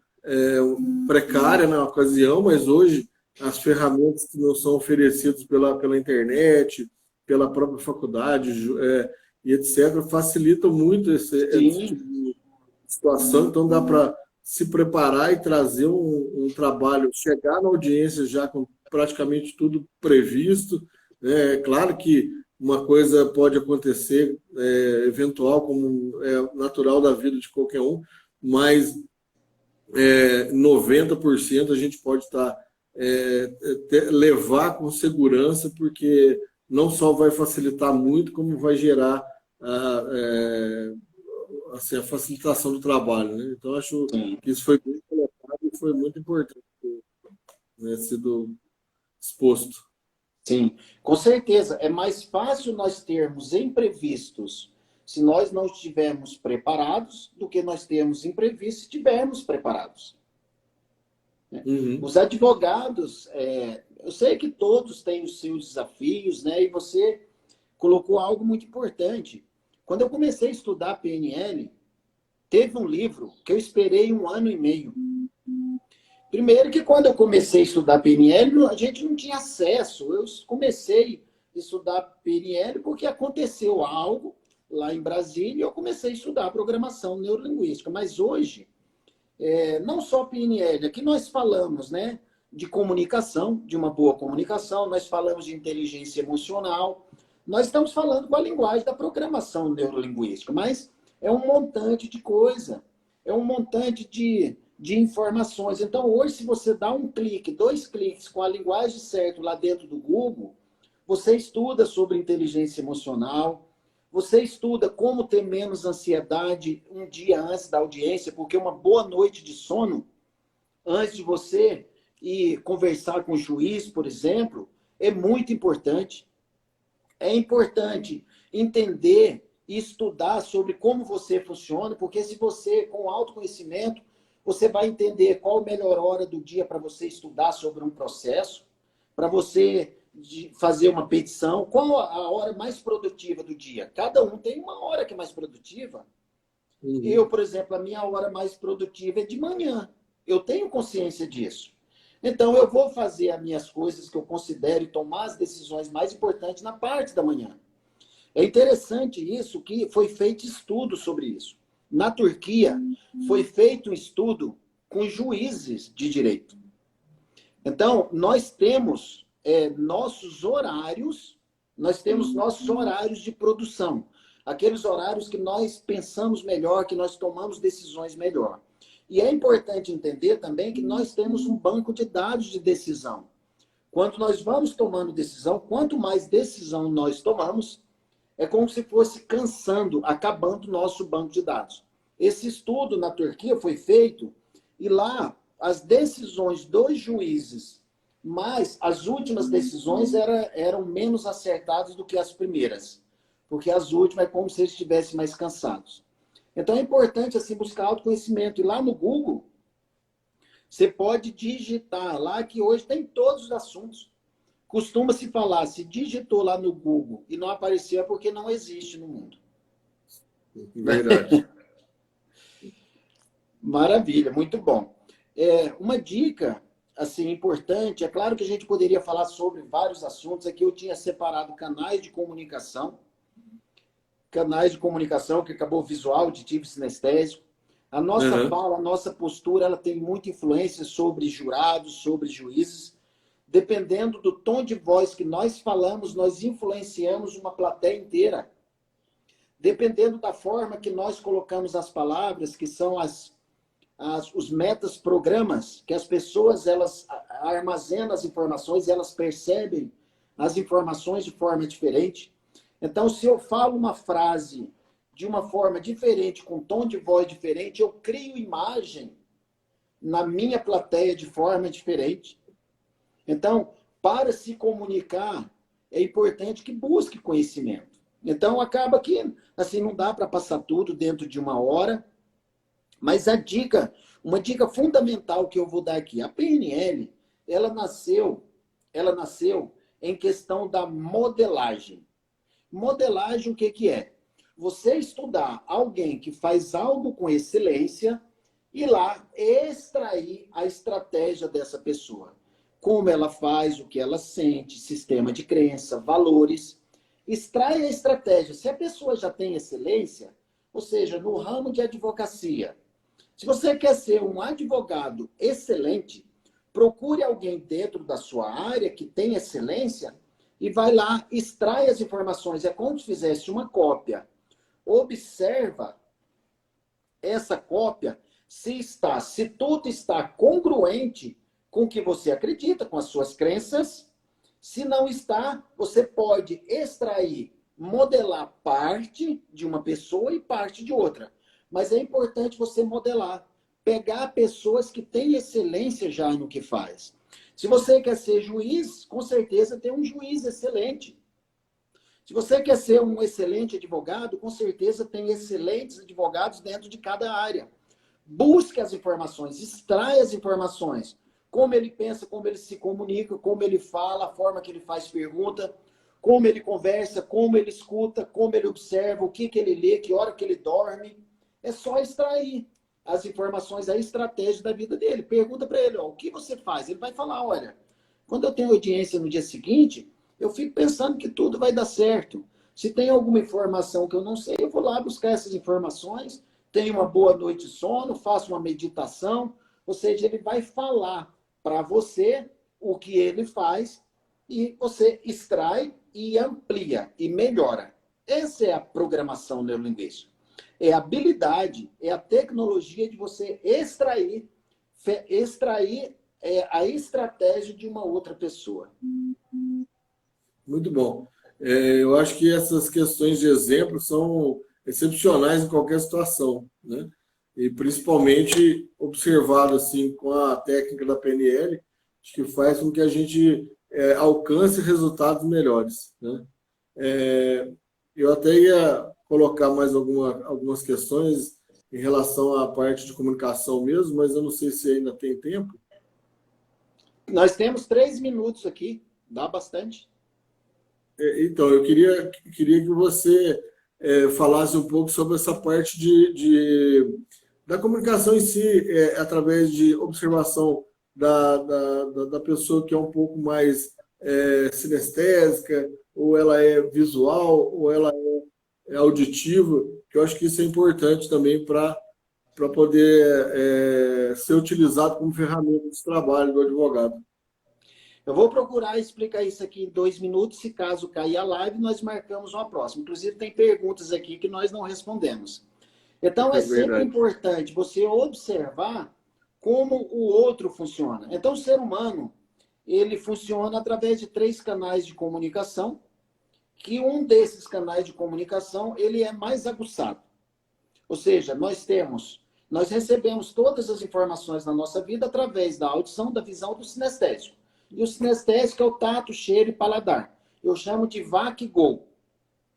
precária na ocasião, mas hoje as ferramentas que nos são oferecidas pela internet, pela própria faculdade e etc., facilitam muito esse tipo de situação. Então dá para se preparar e trazer um trabalho, chegar na audiência já com praticamente tudo previsto. É claro que uma coisa pode acontecer, eventual, como é natural da vida de qualquer um, mas 90% a gente pode levar com segurança, porque não só vai facilitar muito, como vai gerar a facilitação do trabalho, né? Então, acho que isso foi bem colocado e foi muito importante, né, sido exposto. Sim, com certeza. É mais fácil nós termos imprevistos se nós não estivermos preparados do que nós termos imprevistos se estivermos preparados. Uhum. Os advogados, eu sei que todos têm os seus desafios, né? E você colocou algo muito importante. Quando eu comecei a estudar PNL, teve um livro que eu esperei 1 ano e meio. Primeiro que quando eu comecei a estudar PNL, a gente não tinha acesso. Eu comecei a estudar PNL porque aconteceu algo lá em Brasília e eu comecei a estudar programação neurolinguística. Mas hoje, não só PNL, aqui nós falamos, né, de comunicação, de uma boa comunicação, nós falamos de inteligência emocional, nós estamos falando com a linguagem da programação neurolinguística, mas é um montante de coisa, é um montante de informações. Então, hoje, se você dá 1 clique, 2 cliques com a linguagem certa lá dentro do Google, você estuda sobre inteligência emocional, você estuda como ter menos ansiedade um dia antes da audiência, porque uma boa noite de sono, antes de você e conversar com o juiz, por exemplo, é muito importante. É importante entender e estudar sobre como você funciona, porque se você, com autoconhecimento, você vai entender qual a melhor hora do dia para você estudar sobre um processo, para você fazer uma petição, qual a hora mais produtiva do dia. Cada um tem uma hora que é mais produtiva. Eu, por exemplo, a minha hora mais produtiva é de manhã. Eu tenho consciência disso. Então, eu vou fazer as minhas coisas que eu considero e tomar as decisões mais importantes na parte da manhã. É interessante isso, que foi feito estudo sobre isso. Na Turquia, foi feito um estudo com juízes de direito. Então, nós temos nossos horários de produção. Aqueles horários que nós pensamos melhor, que nós tomamos decisões melhor. E é importante entender também que nós temos um banco de dados de decisão. Quando nós vamos tomando decisão, quanto mais decisão nós tomamos, é como se fosse acabando o nosso banco de dados. Esse estudo na Turquia foi feito e lá as decisões dos juízes, mas as últimas decisões eram menos acertadas do que as primeiras, porque as últimas é como se eles estivessem mais cansados. Então é importante assim buscar autoconhecimento. E lá no Google, você pode digitar lá, que hoje tem todos os assuntos. Costuma-se falar, se digitou lá no Google e não apareceu, é porque não existe no mundo. Verdade. Maravilha, muito bom. Uma dica assim importante, é claro que a gente poderia falar sobre vários assuntos. Aqui eu tinha separado canais de comunicação, que acabou visual, auditivo e sinestésico. A nossa fala, a nossa postura, ela tem muita influência sobre jurados, sobre juízes. Dependendo do tom de voz que nós falamos, nós influenciamos uma plateia inteira. Dependendo da forma que nós colocamos as palavras, que são os metas-programas, que as pessoas elas armazenam as informações e elas percebem as informações de forma diferente. Então, se eu falo uma frase de uma forma diferente, com tom de voz diferente, eu crio imagem na minha plateia de forma diferente. Então, para se comunicar, é importante que busque conhecimento. Então, acaba que assim não dá para passar tudo dentro de uma hora, mas uma dica fundamental que eu vou dar aqui, a PNL, ela nasceu em questão da modelagem. Modelagem, o que é? Você estudar alguém que faz algo com excelência e lá extrair a estratégia dessa pessoa. Como ela faz, o que ela sente, sistema de crença, valores. Extrai a estratégia. Se a pessoa já tem excelência, ou seja, no ramo de advocacia, se você quer ser um advogado excelente, procure alguém dentro da sua área que tem excelência e vai lá, extrai as informações. É como se fizesse uma cópia. Observa essa cópia se tudo está congruente com o que você acredita, com as suas crenças. Se não está, você pode extrair, modelar parte de uma pessoa e parte de outra. Mas é importante você modelar, pegar pessoas que têm excelência já no que faz. Se você quer ser juiz, com certeza tem um juiz excelente. Se você quer ser um excelente advogado, com certeza tem excelentes advogados dentro de cada área. Busque as informações, extrai as informações. Como ele pensa, como ele se comunica, como ele fala, a forma que ele faz pergunta, como ele conversa, como ele escuta, como ele observa, o que ele lê, que hora que ele dorme. É só extrair as informações, a estratégia da vida dele. Pergunta para ele, o que você faz? Ele vai falar, olha, quando eu tenho audiência no dia seguinte, eu fico pensando que tudo vai dar certo. Se tem alguma informação que eu não sei, eu vou lá buscar essas informações, tenho uma boa noite de sono, faço uma meditação, ou seja, ele vai falar para você o que ele faz e você extrai e amplia e melhora. Essa é a programação neurolinguística. É a habilidade, é a tecnologia de você extrair a estratégia de uma outra pessoa. Muito bom. Eu acho que essas questões de exemplo são excepcionais em qualquer situação, né? E principalmente observado assim com a técnica da PNL, Acho que faz com que a gente alcance resultados melhores, né? Eu até ia colocar mais algumas questões em relação à parte de comunicação mesmo, mas eu não sei se ainda tem tempo. Nós temos 3 minutos aqui, dá bastante. Então, eu queria que você falasse um pouco sobre essa parte da comunicação em si, através de observação da pessoa que é um pouco mais sinestésica, ou ela é visual, ou ela é auditiva, que eu acho que isso é importante também para poder ser utilizado como ferramenta de trabalho do advogado. Eu vou procurar explicar isso aqui em 2 minutos. Se caso cair a live, nós marcamos uma próxima. Inclusive, tem perguntas aqui que nós não respondemos. Então, é sempre importante você observar como o outro funciona. Então, o ser humano, ele funciona através de 3 canais de comunicação, que um desses canais de comunicação, ele é mais aguçado. Ou seja, nós recebemos todas as informações na nossa vida através da audição, da visão, do sinestésico. E o sinestésico é o tato, cheiro e paladar. Eu chamo de VAC e GO,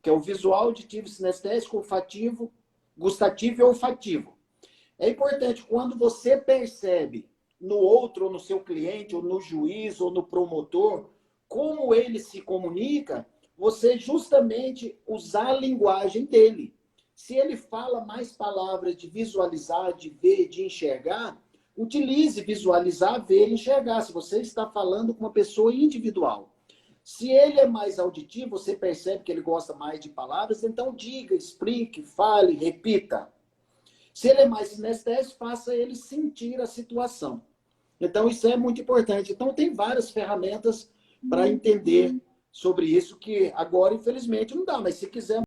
que é o visual, auditivo, sinestésico, olfativo, gustativo e olfativo. É importante, quando você percebe no outro, ou no seu cliente, ou no juiz, ou no promotor, como ele se comunica, você justamente usar a linguagem dele. Se ele fala mais palavras de visualizar, de ver, de enxergar, utilize visualizar, ver e enxergar, se você está falando com uma pessoa individual. Se ele é mais auditivo, você percebe que ele gosta mais de palavras, então diga, explique, fale, repita. Se ele é mais sinestésico, faça ele sentir a situação. Então, isso é muito importante. Então, tem várias ferramentas para entender sobre isso, que agora, infelizmente, não dá, mas se quiser